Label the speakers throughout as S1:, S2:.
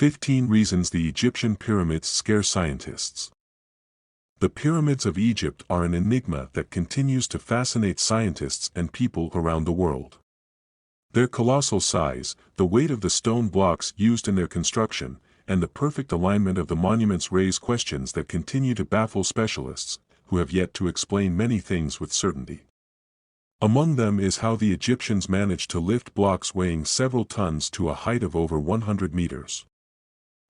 S1: 15 Reasons the Egyptian Pyramids Scare Scientists. The pyramids of Egypt are an enigma that continues to fascinate scientists and people around the world. Their colossal size, the weight of the stone blocks used in their construction, and the perfect alignment of the monuments raise questions that continue to baffle specialists, who have yet to explain many things with certainty. Among them is how the Egyptians managed to lift blocks weighing several tons to a height of over 100 meters.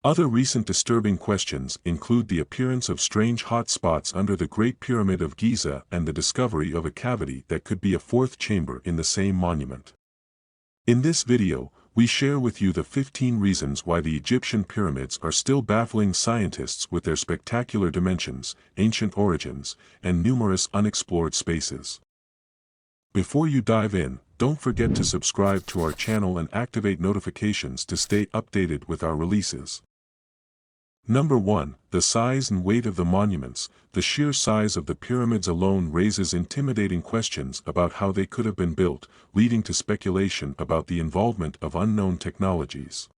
S1: Other recent disturbing questions include the appearance of strange hot spots under the Great Pyramid of Giza and the discovery of a cavity that could be a fourth chamber in the same monument. In this video, we share with you the 15 reasons why the Egyptian pyramids are still baffling scientists with their spectacular dimensions, ancient origins, and numerous unexplored spaces. Before you dive in, don't forget to subscribe to our channel and activate notifications to stay updated with our releases. Number 1. The size and weight of the monuments. The sheer size of the pyramids alone raises intimidating questions about how they could have been built, leading to speculation about the involvement of unknown technologies.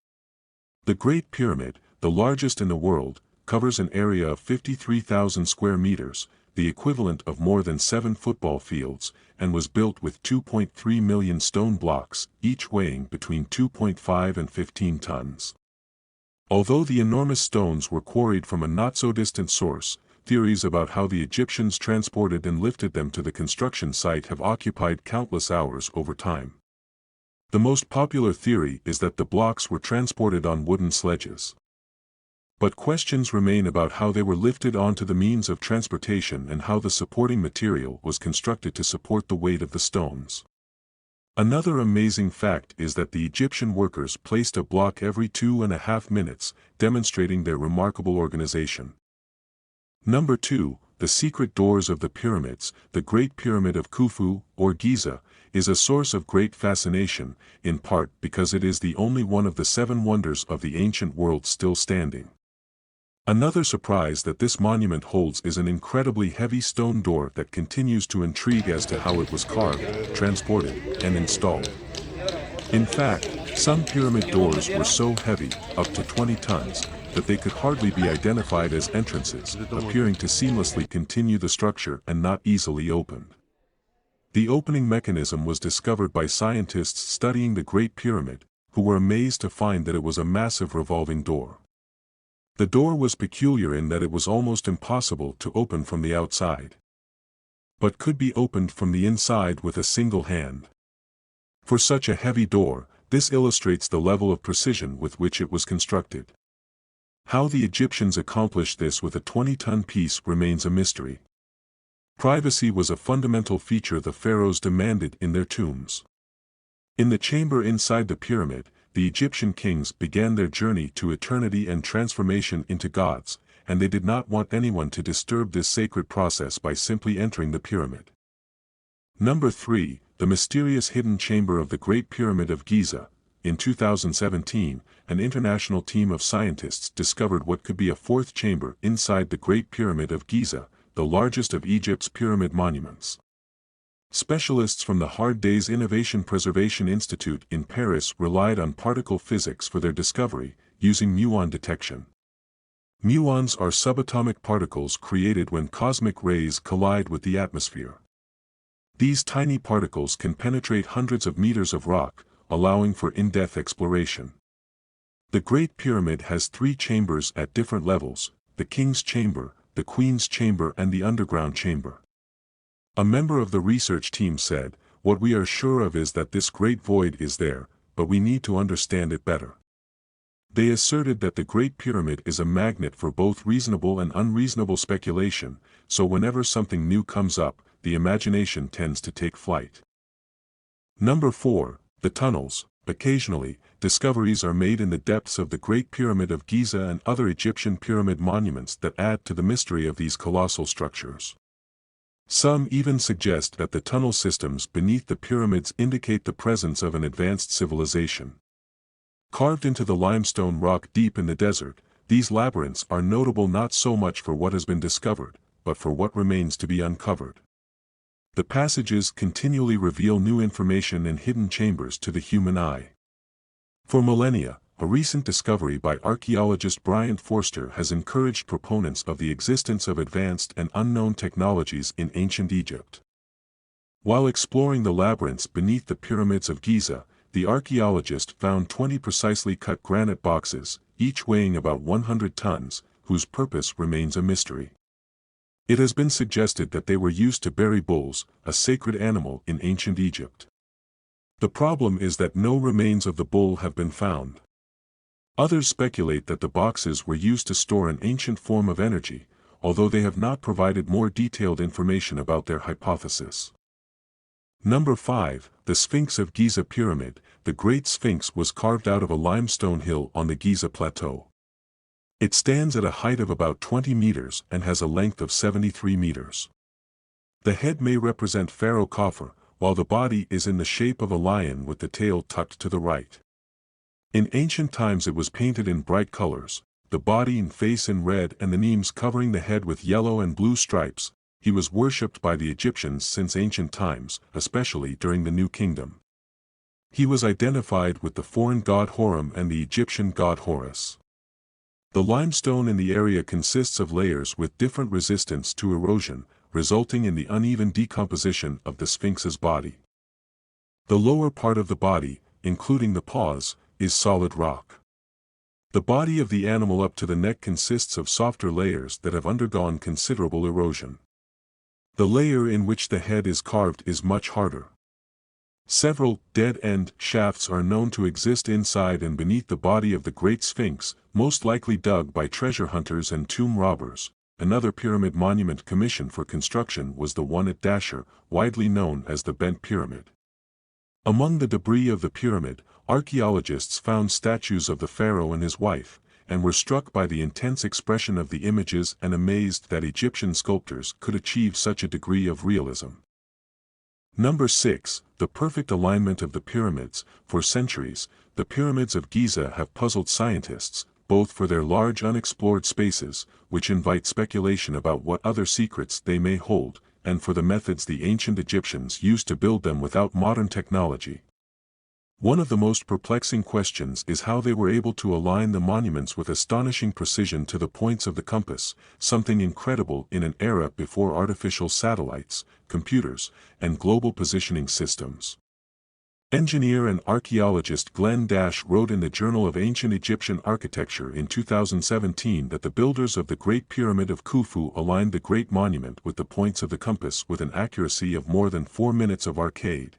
S1: The Great Pyramid, the largest in the world, covers an area of 53,000 square meters, the equivalent of more than 7 football fields, and was built with 2.3 million stone blocks, each weighing between 2.5 and 15 tons. Although the enormous stones were quarried from a not-so-distant source, theories about how the Egyptians transported and lifted them to the construction site have occupied countless hours over time. The most popular theory is that the blocks were transported on wooden sledges. But questions remain about how they were lifted onto the means of transportation and how the supporting material was constructed to support the weight of the stones. Another amazing fact is that the Egyptian workers placed a block every 2.5 minutes, demonstrating their remarkable organization. Number 2. The secret doors of the pyramids. The Great Pyramid of Khufu, or Giza, is a source of great fascination, in part because it is the only one of the 7 wonders of the ancient world still standing. Another surprise that this monument holds is an incredibly heavy stone door that continues to intrigue as to how it was carved, transported, and installed. In fact, some pyramid doors were so heavy, up to 20 tons, that they could hardly be identified as entrances, appearing to seamlessly continue the structure and not easily opened. The opening mechanism was discovered by scientists studying the Great Pyramid, who were amazed to find that it was a massive revolving door. The door was peculiar in that it was almost impossible to open from the outside, but could be opened from the inside with a single hand. For such a heavy door, this illustrates the level of precision with which it was constructed. How the Egyptians accomplished this with a 20-ton piece remains a mystery. Privacy was a fundamental feature the pharaohs demanded in their tombs. In the chamber inside the pyramid, the Egyptian kings began their journey to eternity and transformation into gods, and they did not want anyone to disturb this sacred process by simply entering the pyramid. Number 3. The mysterious hidden chamber of the Great Pyramid of Giza. In 2017, an international team of scientists discovered what could be a fourth chamber inside the Great Pyramid of Giza, the largest of Egypt's pyramid monuments. Specialists from the Hard Days Innovation Preservation Institute in Paris relied on particle physics for their discovery, using muon detection. Muons are subatomic particles created when cosmic rays collide with the atmosphere. These tiny particles can penetrate hundreds of meters of rock, allowing for in-depth exploration. The Great Pyramid has 3 chambers at different levels: the King's Chamber, the Queen's Chamber, and the Underground Chamber. A member of the research team said, "What we are sure of is that this great void is there, but we need to understand it better." They asserted that the Great Pyramid is a magnet for both reasonable and unreasonable speculation, so whenever something new comes up, the imagination tends to take flight. Number 4. The tunnels. Occasionally, discoveries are made in the depths of the Great Pyramid of Giza and other Egyptian pyramid monuments that add to the mystery of these colossal structures. Some even suggest that the tunnel systems beneath the pyramids indicate the presence of an advanced civilization. Carved into the limestone rock deep in the desert, these labyrinths are notable not so much for what has been discovered, but for what remains to be uncovered. The passages continually reveal new information and hidden chambers to the human eye. For millennia, a recent discovery by archaeologist Bryant Forster has encouraged proponents of the existence of advanced and unknown technologies in ancient Egypt. While exploring the labyrinths beneath the pyramids of Giza, the archaeologist found 20 precisely cut granite boxes, each weighing about 100 tons, whose purpose remains a mystery. It has been suggested that they were used to bury bulls, a sacred animal in ancient Egypt. The problem is that no remains of the bull have been found. Others speculate that the boxes were used to store an ancient form of energy, although they have not provided more detailed information about their hypothesis. Number 5. The Sphinx of Giza Pyramid. The Great Sphinx was carved out of a limestone hill on the Giza Plateau. It stands at a height of about 20 meters and has a length of 73 meters. The head may represent Pharaoh Khafre, while the body is in the shape of a lion with the tail tucked to the right. In ancient times it was painted in bright colors, the body and face in red and the knees covering the head with yellow and blue stripes. He was worshipped by the Egyptians since ancient times, especially during the New Kingdom. He was identified with the foreign god Horem and the Egyptian god Horus. The limestone in the area consists of layers with different resistance to erosion, resulting in the uneven decomposition of the Sphinx's body. The lower part of the body, including the paws, is solid rock. The body of the animal up to the neck consists of softer layers that have undergone considerable erosion. The layer in which the head is carved is much harder. Several dead-end shafts are known to exist inside and beneath the body of the Great Sphinx, most likely dug by treasure hunters and tomb robbers. Another pyramid monument commissioned for construction was the one at Dashur, widely known as the Bent Pyramid. Among the debris of the pyramid, archaeologists found statues of the pharaoh and his wife, and were struck by the intense expression of the images and amazed that Egyptian sculptors could achieve such a degree of realism. Number 6. The perfect alignment of the pyramids. For centuries, the pyramids of Giza have puzzled scientists, both for their large unexplored spaces, which invite speculation about what other secrets they may hold, and for the methods the ancient Egyptians used to build them without modern technology. One of the most perplexing questions is how they were able to align the monuments with astonishing precision to the points of the compass, something incredible in an era before artificial satellites, computers, and global positioning systems. Engineer and archaeologist Glenn Dash wrote in the Journal of Ancient Egyptian Architecture in 2017 that the builders of the Great Pyramid of Khufu aligned the Great Monument with the points of the compass with an accuracy of more than 4 minutes of arcade,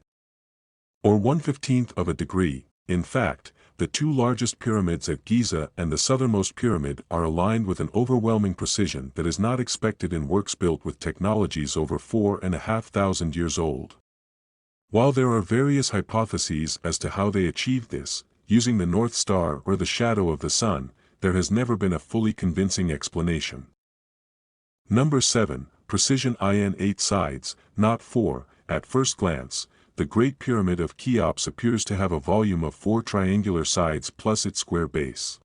S1: or 1/15th of a degree. In fact, the two largest pyramids at Giza and the southernmost pyramid are aligned with an overwhelming precision that is not expected in works built with technologies over 4,500 years old. While there are various hypotheses as to how they achieved this, using the North Star or the shadow of the sun, there has never been a fully convincing explanation. Number 7. Precision in 8 sides, not 4. At first glance, the Great Pyramid of Cheops appears to have a volume of 4 triangular sides plus its square base.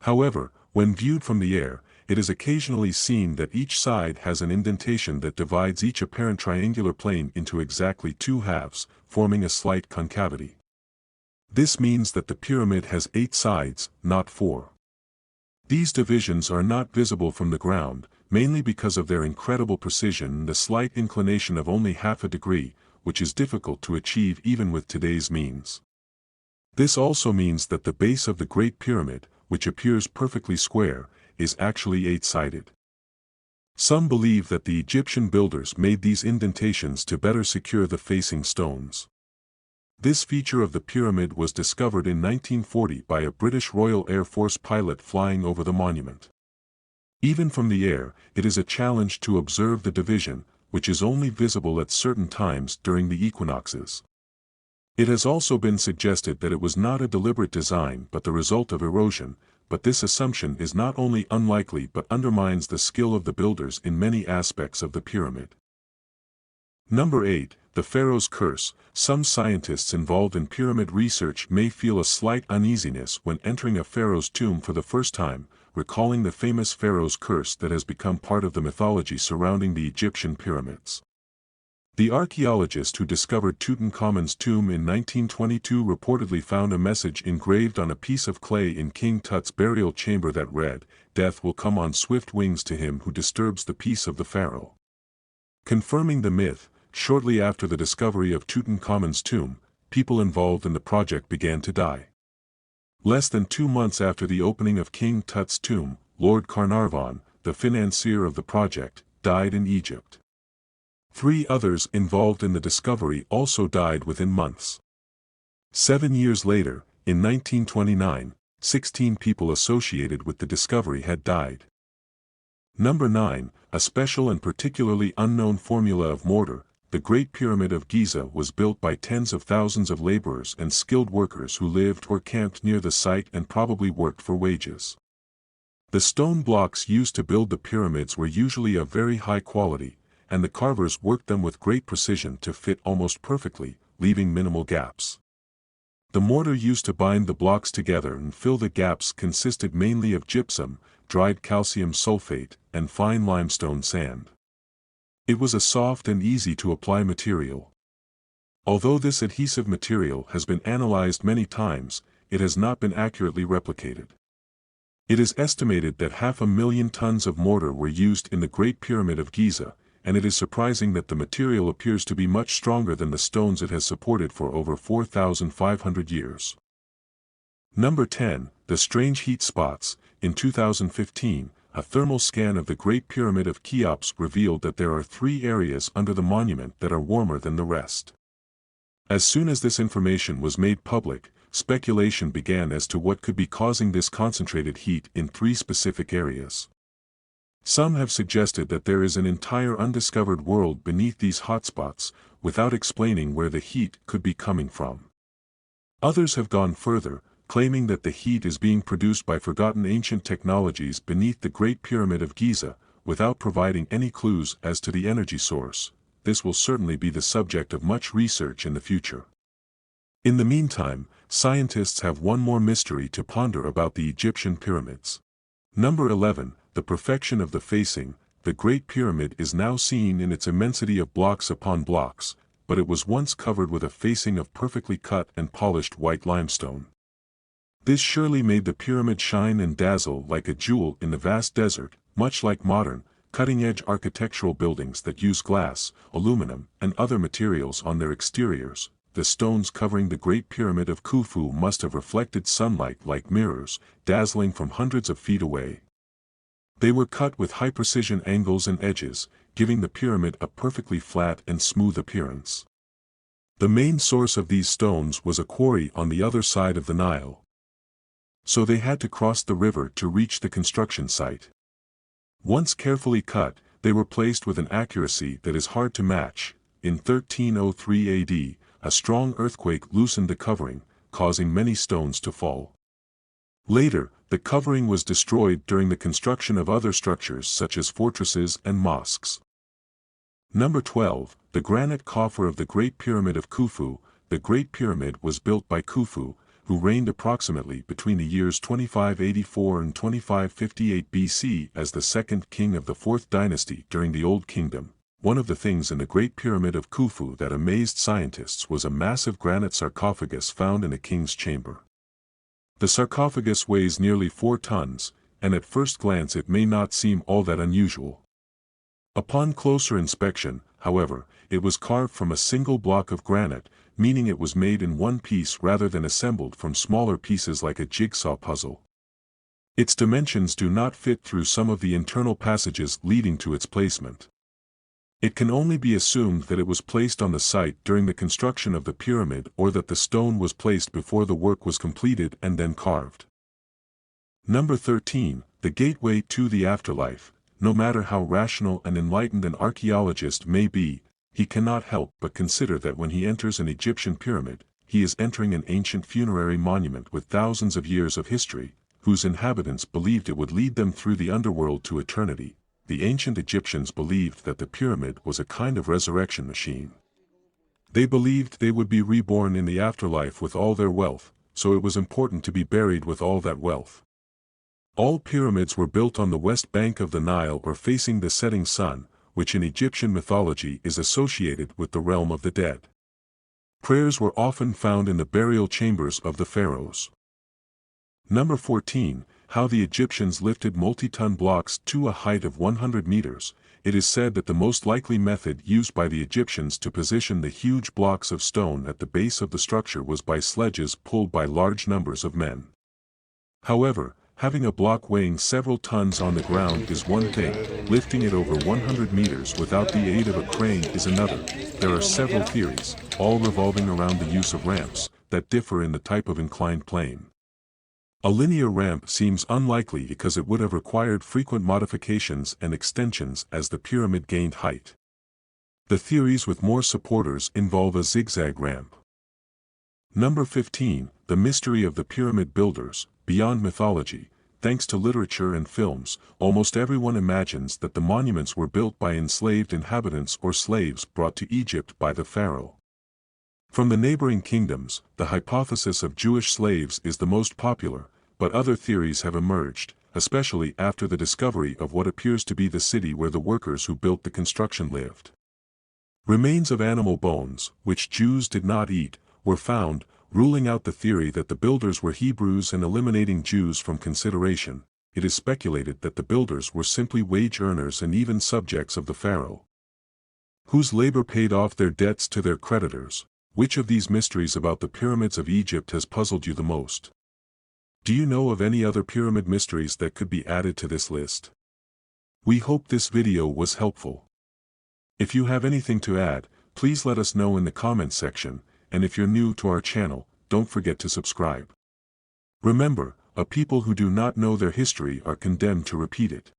S1: However, when viewed from the air, it is occasionally seen that each side has an indentation that divides each apparent triangular plane into exactly 2 halves, forming a slight concavity. This means that the pyramid has 8 sides, not 4. These divisions are not visible from the ground, mainly because of their incredible precision and the slight inclination of only half a degree, which is difficult to achieve even with today's means. This also means that the base of the Great Pyramid, which appears perfectly square, is actually 8-sided. Some believe that the Egyptian builders made these indentations to better secure the facing stones. This feature of the pyramid was discovered in 1940 by a British Royal Air Force pilot flying over the monument. Even from the air, it is a challenge to observe the division, which is only visible at certain times during the equinoxes. It has also been suggested that it was not a deliberate design but the result of erosion, but this assumption is not only unlikely but undermines the skill of the builders in many aspects of the pyramid. Number 8. The Pharaoh's Curse. Some scientists involved in pyramid research may feel a slight uneasiness when entering a pharaoh's tomb for the first time, recalling the famous Pharaoh's Curse that has become part of the mythology surrounding the Egyptian pyramids. The archaeologist who discovered Tutankhamun's tomb in 1922 reportedly found a message engraved on a piece of clay in King Tut's burial chamber that read, "Death will come on swift wings to him who disturbs the peace of the pharaoh." Confirming the myth, shortly after the discovery of Tutankhamun's tomb, people involved in the project began to die. Less than 2 months after the opening of King Tut's tomb, Lord Carnarvon, the financier of the project, died in Egypt. 3 others involved in the discovery also died within months. 7 years later, in 1929, 16 people associated with the discovery had died. Number 9, a special and particularly unknown formula of mortar. The Great Pyramid of Giza was built by tens of thousands of laborers and skilled workers who lived or camped near the site and probably worked for wages. The stone blocks used to build the pyramids were usually of very high quality, and the carvers worked them with great precision to fit almost perfectly, leaving minimal gaps. The mortar used to bind the blocks together and fill the gaps consisted mainly of gypsum, dried calcium sulfate, and fine limestone sand. It was a soft and easy to apply material. Although this adhesive material has been analyzed many times, it has not been accurately replicated. It is estimated that 500,000 tons of mortar were used in the Great Pyramid of Giza, and it is surprising that the material appears to be much stronger than the stones it has supported for over 4,500 years. Number 10, the strange heat spots. In 2015, a thermal scan of the Great Pyramid of Cheops revealed that there are 3 areas under the monument that are warmer than the rest. As soon as this information was made public, speculation began as to what could be causing this concentrated heat in 3 specific areas. Some have suggested that there is an entire undiscovered world beneath these hotspots, without explaining where the heat could be coming from. Others have gone further, claiming that the heat is being produced by forgotten ancient technologies beneath the Great Pyramid of Giza, without providing any clues as to the energy source. This will certainly be the subject of much research in the future. In the meantime, scientists have one more mystery to ponder about the Egyptian pyramids. Number 11, the perfection of the facing. The Great Pyramid is now seen in its immensity of blocks upon blocks, but it was once covered with a facing of perfectly cut and polished white limestone. This surely made the pyramid shine and dazzle like a jewel in the vast desert, much like modern, cutting-edge architectural buildings that use glass, aluminum, and other materials on their exteriors. The stones covering the Great Pyramid of Khufu must have reflected sunlight like mirrors, dazzling from hundreds of feet away. They were cut with high-precision angles and edges, giving the pyramid a perfectly flat and smooth appearance. The main source of these stones was a quarry on the other side of the Nile. So they had to cross the river to reach the construction site. Once carefully cut, they were placed with an accuracy that is hard to match. In 1303 AD, a strong earthquake loosened the covering, causing many stones to fall. Later, the covering was destroyed during the construction of other structures such as fortresses and mosques. Number 12, the granite coffer of the Great Pyramid of Khufu. The Great Pyramid was built by Khufu, who reigned approximately between the years 2584 and 2558 BC as the second king of the 4th dynasty during the Old Kingdom. One of the things in the Great Pyramid of Khufu that amazed scientists was a massive granite sarcophagus found in a king's chamber. The sarcophagus weighs nearly 4 tons, and at first glance it may not seem all that unusual. Upon closer inspection, however, it was carved from a single block of granite, meaning it was made in one piece rather than assembled from smaller pieces like a jigsaw puzzle. Its dimensions do not fit through some of the internal passages leading to its placement. It can only be assumed that it was placed on the site during the construction of the pyramid or that the stone was placed before the work was completed and then carved. Number 13, the gateway to the afterlife. No matter how rational and enlightened an archaeologist may be, he cannot help but consider that when he enters an Egyptian pyramid, he is entering an ancient funerary monument with thousands of years of history, whose inhabitants believed it would lead them through the underworld to eternity. The ancient Egyptians believed that the pyramid was a kind of resurrection machine. They believed they would be reborn in the afterlife with all their wealth, so it was important to be buried with all that wealth. All pyramids were built on the west bank of the Nile or facing the setting sun, which in Egyptian mythology is associated with the realm of the dead. Prayers were often found in the burial chambers of the pharaohs. Number 14. How the Egyptians lifted multi-ton blocks to a height of 100 meters. It is said that the most likely method used by the Egyptians to position the huge blocks of stone at the base of the structure was by sledges pulled by large numbers of men. However, having a block weighing several tons on the ground is one thing, lifting it over 100 meters without the aid of a crane is another. There are several theories, all revolving around the use of ramps, that differ in the type of inclined plane. A linear ramp seems unlikely because it would have required frequent modifications and extensions as the pyramid gained height. The theories with more supporters involve a zigzag ramp. Number 15. The mystery of the pyramid builders. Beyond mythology, thanks to literature and films, almost everyone imagines that the monuments were built by enslaved inhabitants or slaves brought to Egypt by the pharaoh. From the neighboring kingdoms, the hypothesis of Jewish slaves is the most popular, but other theories have emerged, especially after the discovery of what appears to be the city where the workers who built the construction lived. Remains of animal bones, which Jews did not eat, were found, ruling out the theory that the builders were Hebrews and eliminating Jews from consideration. It is speculated that the builders were simply wage earners and even subjects of the pharaoh, whose labor paid off their debts to their creditors. Which of these mysteries about the pyramids of Egypt has puzzled you the most? Do you know of any other pyramid mysteries that could be added to this list? We hope this video was helpful. If you have anything to add, please let us know in the comments section, and if you're new to our channel, don't forget to subscribe. Remember, a people who do not know their history are condemned to repeat it.